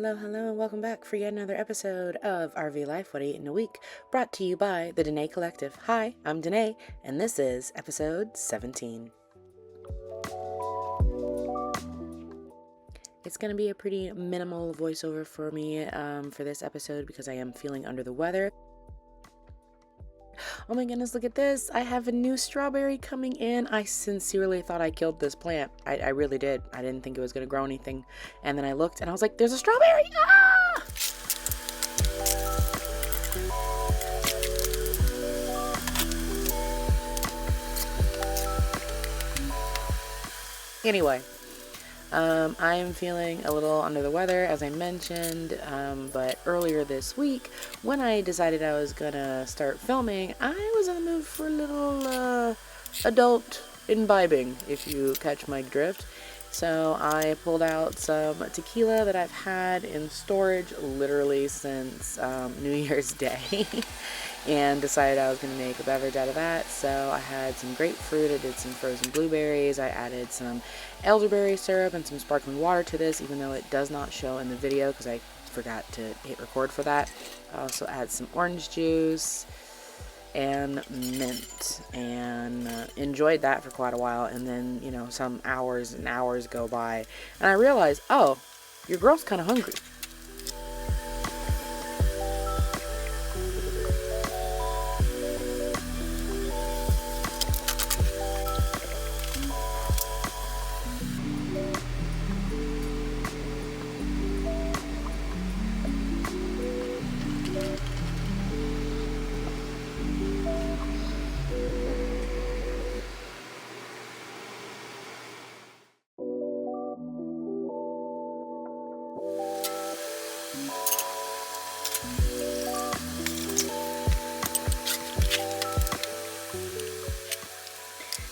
Hello, and welcome back for yet another episode of RV Life, What I Eat in a Week, brought to you by the Danae Collective. Hi, I'm Danae, and this is episode 17. It's going to be a pretty minimal voiceover for me for this episode because I am feeling under the weather. Oh my goodness, look at this. I have a new strawberry coming in. I sincerely thought I killed this plant. I really did. I didn't think it was going to grow anything. And then I looked and I was like, there's a strawberry! Ah! Anyway, I am feeling a little under the weather, as I mentioned, but earlier this week, when I decided I was gonna start filming, I was in the mood for a little adult imbibing, if you catch my drift. So I pulled out some tequila that I've had in storage literally since New Year's Day. And decided I was going to make a beverage out of that. So I had some grapefruit, I did some frozen blueberries, I added some elderberry syrup and some sparkling water to this, even though it does not show in the video because I forgot to hit record for that. I also add some orange juice and mint, and enjoyed that for quite a while. And then, some hours and hours go by, and I realized, oh, your girl's kind of hungry.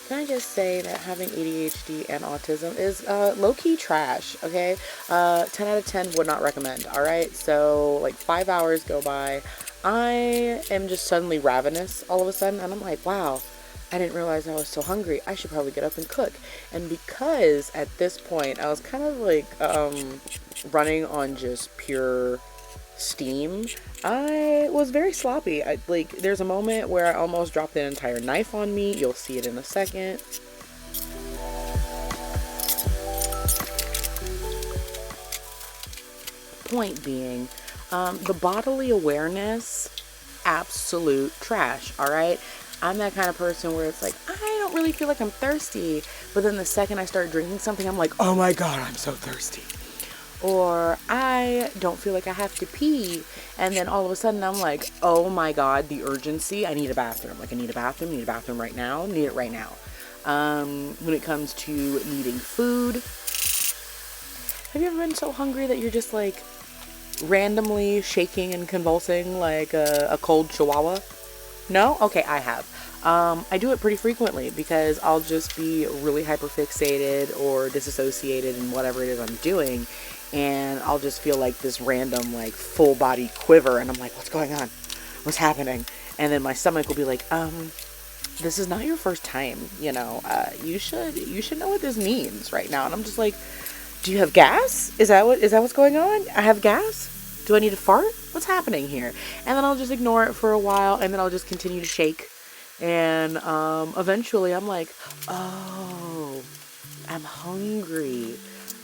Can I just say that having ADHD and autism is low-key trash, okay? 10 out of 10 would not recommend, alright? So, like, 5 hours go by, I am just suddenly ravenous all of a sudden, and I'm like, wow, I didn't realize I was so hungry. I should probably get up and cook. And because at this point, I was kind of like running on just pure steam, I was very sloppy. There's a moment where I almost dropped an entire knife on me. You'll see it in a second. Point being, the bodily awareness, absolute trash, alright? I'm that kind of person where it's like, I don't really feel like I'm thirsty, but then the second I start drinking something, I'm like, oh my god, I'm so thirsty. Or I don't feel like I have to pee, and then all of a sudden I'm like, oh my god, the urgency, I need a bathroom. Like, I need a bathroom right now, need it right now. When it comes to needing food, have you ever been so hungry that you're just like randomly shaking and convulsing like a cold chihuahua? No? Okay, I have. I do it pretty frequently because I'll just be really hyperfixated or disassociated in whatever it is I'm doing, and I'll just feel like this random like full body quiver, and I'm like, what's going on? What's happening? And then my stomach will be like, this is not your first time, you should know what this means right now. And I'm just like, do you have gas? Is that what's going on? I have gas? Do I need to fart? What's happening here? And then I'll just ignore it for a while, and then I'll just continue to shake. And eventually I'm like, oh, I'm hungry.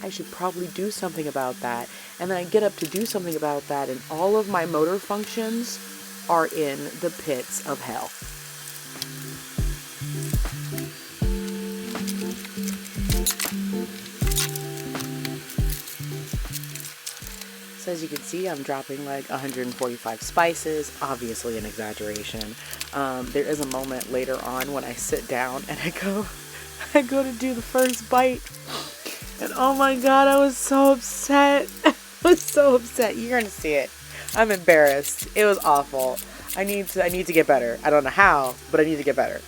I should probably do something about that. And then I get up to do something about that, and all of my motor functions are in the pits of hell. So as you can see, I'm dropping like 145 spices, obviously an exaggeration. There is a moment later on when I sit down and I go to do the first bite. And oh my god, I was so upset. I was so upset. You're gonna see it. I'm embarrassed. It was awful. I need to get better. I don't know how, but I need to get better.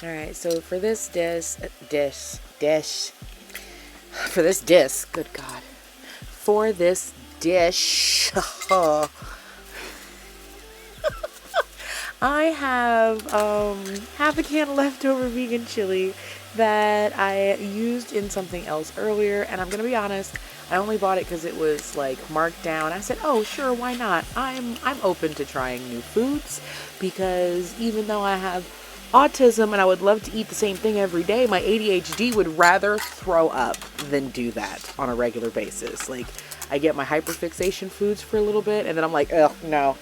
Alright, so for this good god. For this dish, I have half a can of leftover vegan chili that I used in something else earlier, and I'm gonna be honest, I only bought it because it was like marked down. I said, "Oh, sure, why not?" I'm open to trying new foods because even though I have autism and I would love to eat the same thing every day, my ADHD would rather throw up than do that on a regular basis. Like, I get my hyperfixation foods for a little bit and then I'm like, ugh, no,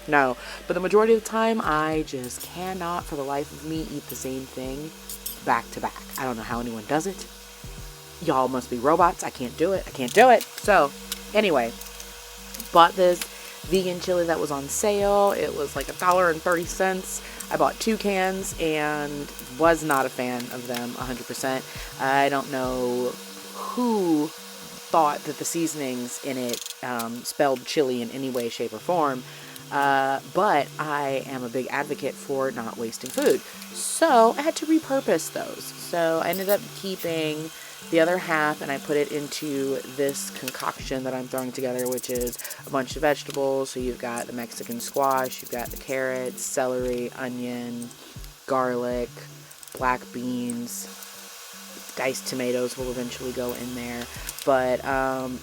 no. But the majority of the time, I just cannot for the life of me eat the same thing back to back. I don't know how anyone does it. Y'all must be robots. I can't do it. I can't do it. So, anyway, bought this vegan chili that was on sale. It was like $1.30. I bought 2 cans and was not a fan of them 100%. I don't know who thought that the seasonings in it spelled chili in any way, shape, or form. But I am a big advocate for not wasting food. So I had to repurpose those. So I ended up keeping the other half and I put it into this concoction that I'm throwing together, which is a bunch of vegetables. So you've got the Mexican squash, you've got the carrots, celery, onion, garlic, black beans, diced tomatoes will eventually go in there. But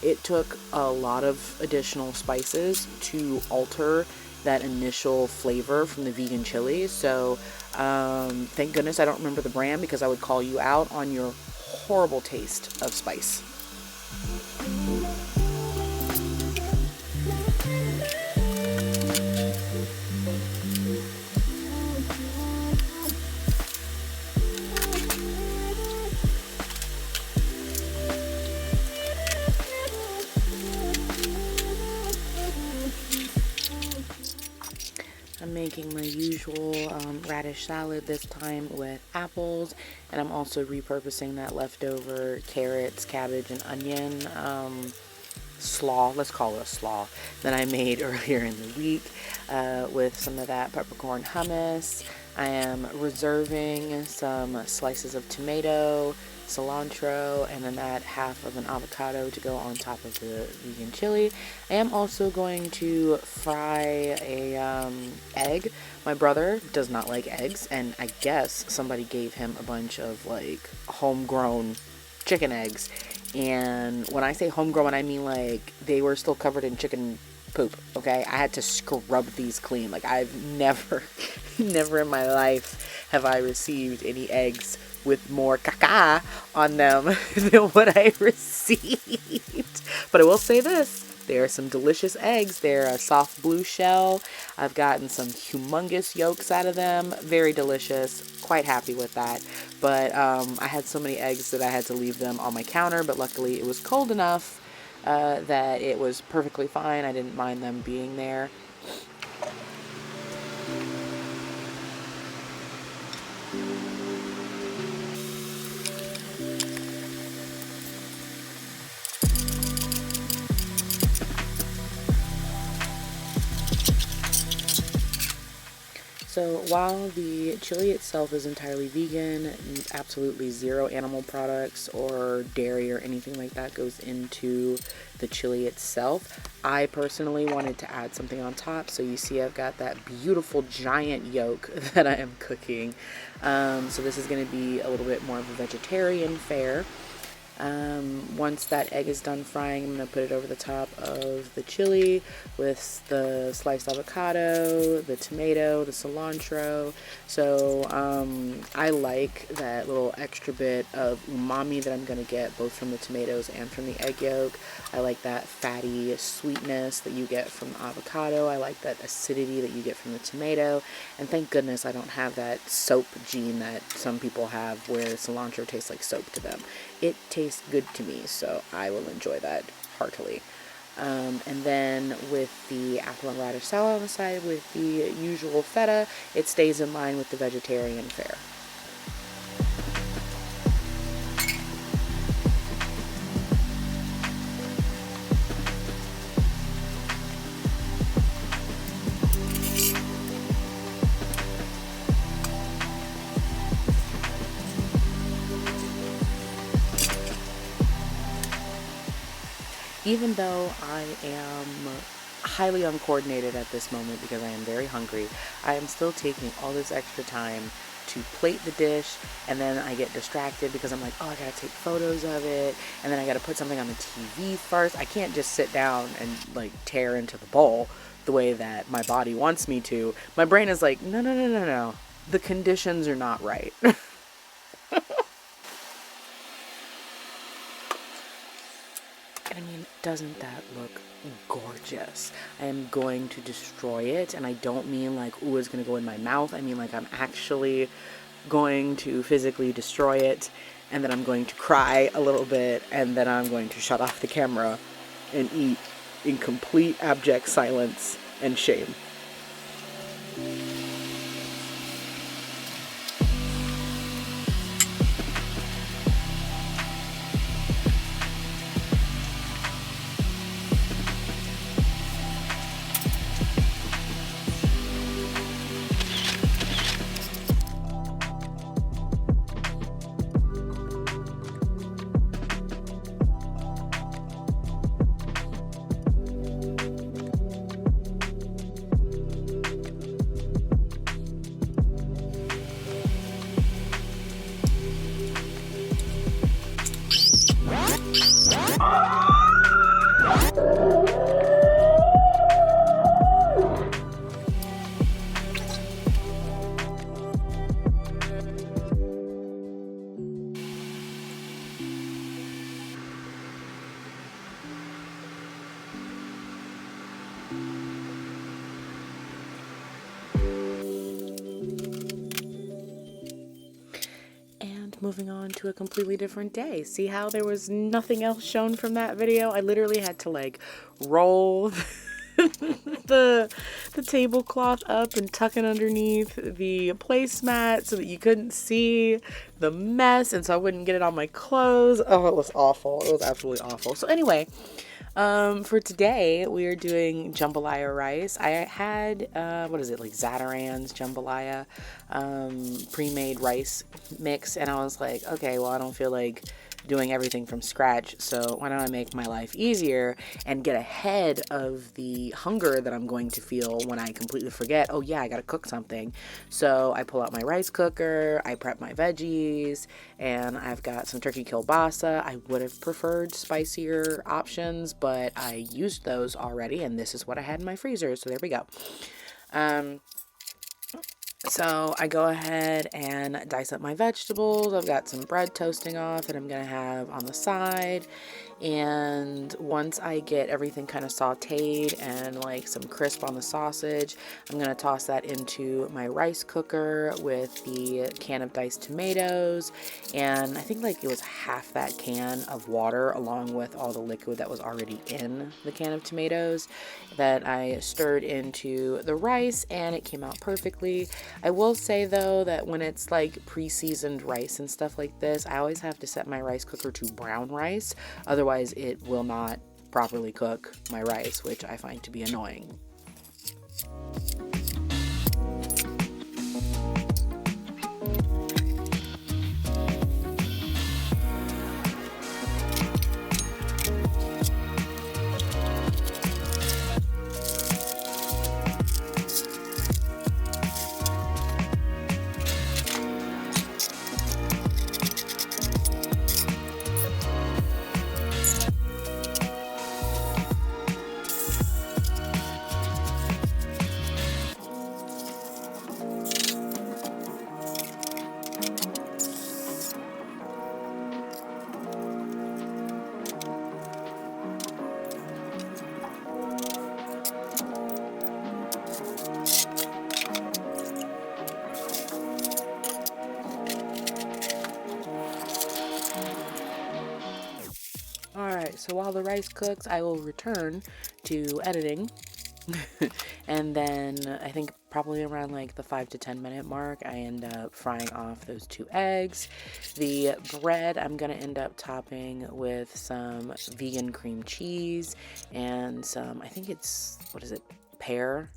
it took a lot of additional spices to alter that initial flavor from the vegan chili. So thank goodness I don't remember the brand because I would call you out on your horrible taste of spice. I'm making my usual radish salad this time with apples, and I'm also repurposing that leftover carrots, cabbage, and onion slaw, let's call it a slaw, that I made earlier in the week with some of that peppercorn hummus. I am reserving some slices of tomato, cilantro, and then that half of an avocado to go on top of the vegan chili. I am also going to fry a egg. My brother does not like eggs, and I guess somebody gave him a bunch of like homegrown chicken eggs. And when I say homegrown, I mean like they were still covered in chicken poop. Okay, I had to scrub these clean. Like I've never never in my life have I received any eggs with more caca on them than what I received. But I will say this, there are some delicious eggs. They're a soft blue shell. I've gotten some humongous yolks out of them. Very delicious. Quite happy with that. But I had so many eggs that I had to leave them on my counter, but luckily it was cold enough that it was perfectly fine. I didn't mind them being there. So while the chili itself is entirely vegan, absolutely zero animal products or dairy or anything like that goes into the chili itself, I personally wanted to add something on top. So you see I've got that beautiful giant yolk that I am cooking. So this is going to be a little bit more of a vegetarian fare. Once that egg is done frying, I'm going to put it over the top of the chili with the sliced avocado, the tomato, the cilantro. So I like that little extra bit of umami that I'm going to get both from the tomatoes and from the egg yolk. I like that fatty sweetness that you get from the avocado. I like that acidity that you get from the tomato. And thank goodness I don't have that soap gene that some people have where cilantro tastes like soap to them. It tastes good to me, so I will enjoy that heartily. And then with the apple and radish salad on the side with the usual feta, it stays in line with the vegetarian fare. Even though I am highly uncoordinated at this moment because I am very hungry. I am still taking all this extra time to plate the dish, and then I get distracted because I'm like, oh, I gotta take photos of it, and then I gotta put something on the TV first. I can't just sit down and like tear into the bowl the way that my body wants me to. My brain is like, no, no, no, no, no. The conditions are not right. I mean, doesn't that look gorgeous? I am going to destroy it, and I don't mean like, ooh, it's gonna go in my mouth. I mean like I'm actually going to physically destroy it, and then I'm going to cry a little bit, and then I'm going to shut off the camera and eat in complete abject silence and shame. Moving on to a completely different day. See how there was nothing else shown from that video? I literally had to like roll the tablecloth up and tuck it underneath the placemat so that you couldn't see the mess, and so I wouldn't get it on my clothes. Oh, it was awful. It was absolutely awful. So anyway, for today, we are doing jambalaya rice. I had, like Zataran's jambalaya, pre-made rice mix, and I was like, okay, well, I don't feel like doing everything from scratch, so why don't I make my life easier and get ahead of the hunger that I'm going to feel when I completely forget, oh yeah, I gotta cook something. So I pull out my rice cooker, I prep my veggies, and I've got some turkey kielbasa. I would have preferred spicier options, but I used those already, and this is what I had in my freezer, so there we go. So I go ahead and dice up my vegetables. I've got some bread toasting off that I'm going to have on the side. And once I get everything kind of sauteed and like some crisp on the sausage, I'm going to toss that into my rice cooker with the can of diced tomatoes. And I think like it was half that can of water along with all the liquid that was already in the can of tomatoes that I stirred into the rice, and it came out perfectly. I will say though that when it's like pre-seasoned rice and stuff like this, I always have to set my rice cooker to brown rice. Otherwise it will not properly cook my rice, which I find to be annoying. Alright, so while the rice cooks, I will return to editing. And then I think probably around like the 5 to 10 minute mark, I end up frying off those 2 eggs. The bread I'm going to end up topping with some vegan cream cheese and some, I think it's, pear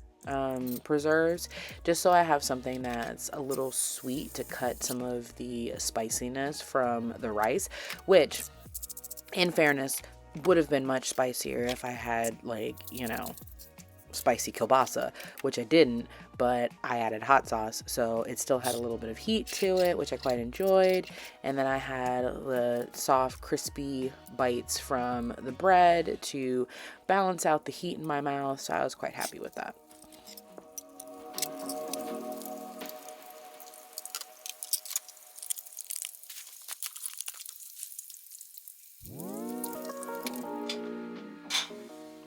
preserves, just so I have something that's a little sweet to cut some of the spiciness from the rice, which, in fairness, would have been much spicier if I had, like, spicy kielbasa, which I didn't, but I added hot sauce, so it still had a little bit of heat to it, which I quite enjoyed. And then I had the soft, crispy bites from the bread to balance out the heat in my mouth, so I was quite happy with that.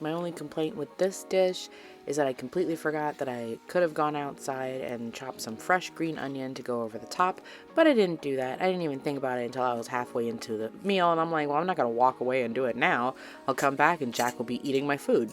My only complaint with this dish is that I completely forgot that I could have gone outside and chopped some fresh green onion to go over the top, but I didn't do that. I didn't even think about it until I was halfway into the meal, and I'm like, well, I'm not going to walk away and do it now. I'll come back and Jack will be eating my food.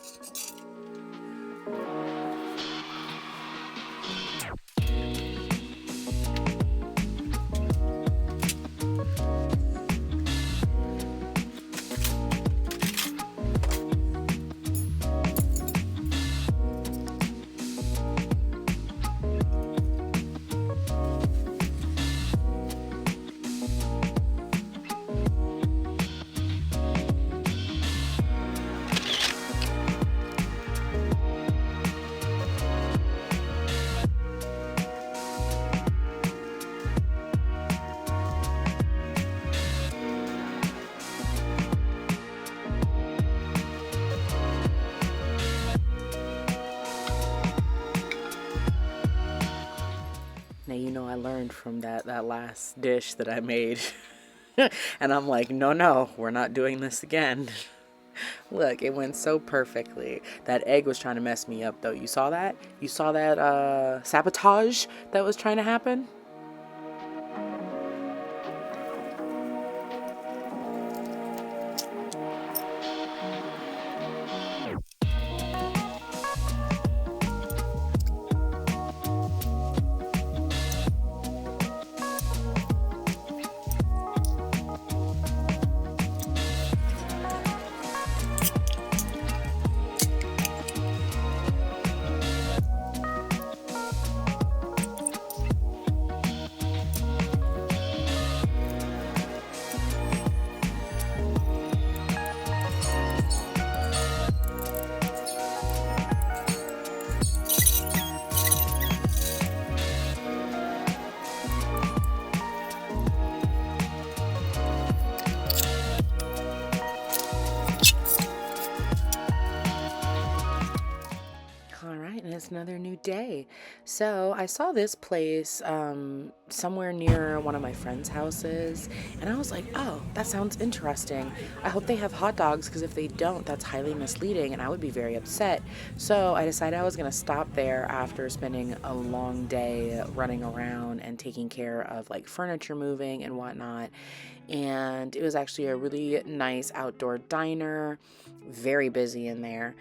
Now, you know, I learned from that last dish that I made. And I'm like, no, we're not doing this again. Look, it went so perfectly. That egg was trying to mess me up, though. You saw that? You saw that sabotage that was trying to happen? And it's another new day. So I saw this place somewhere near one of my friends' houses, and I was like, oh, that sounds interesting. I hope they have hot dogs, because if they don't, that's highly misleading and I would be very upset. So I decided I was going to stop there after spending a long day running around and taking care of like furniture moving and whatnot. And it was actually a really nice outdoor diner, very busy in there.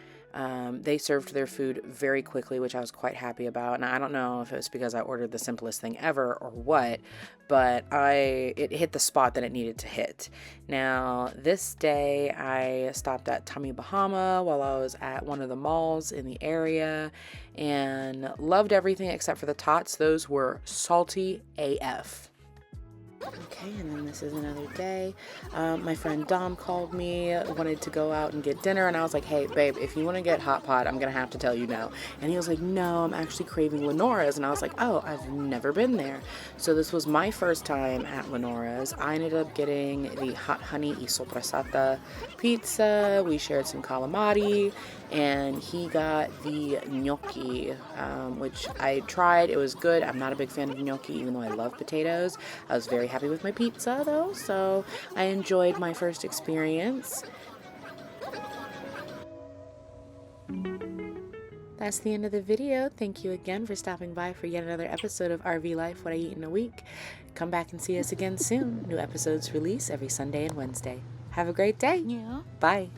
They served their food very quickly, which I was quite happy about. And I don't know if it was because I ordered the simplest thing ever or what, but it hit the spot that it needed to hit. Now, this day I stopped at Tommy Bahama while I was at one of the malls in the area and loved everything except for the tots. Those were salty AF. Okay, and then this is another day. My friend Dom called me, wanted to go out and get dinner, and I was like, hey, babe, if you want to get hot pot, I'm going to have to tell you no. And he was like, no, I'm actually craving Lenora's. And I was like, oh, I've never been there. So this was my first time at Lenora's. I ended up getting the hot honey y sopressata pizza. We shared some calamari, and he got the gnocchi, which I tried. It was good. I'm not a big fan of gnocchi, even though I love potatoes. I was very happy with my pizza, though, so I enjoyed my first experience. That's the end of the video. Thank you again for stopping by for yet another episode of RV Life, What I Eat in a Week. Come back and see us again soon. New episodes release every Sunday and Wednesday. Have a great day. Yeah. Bye.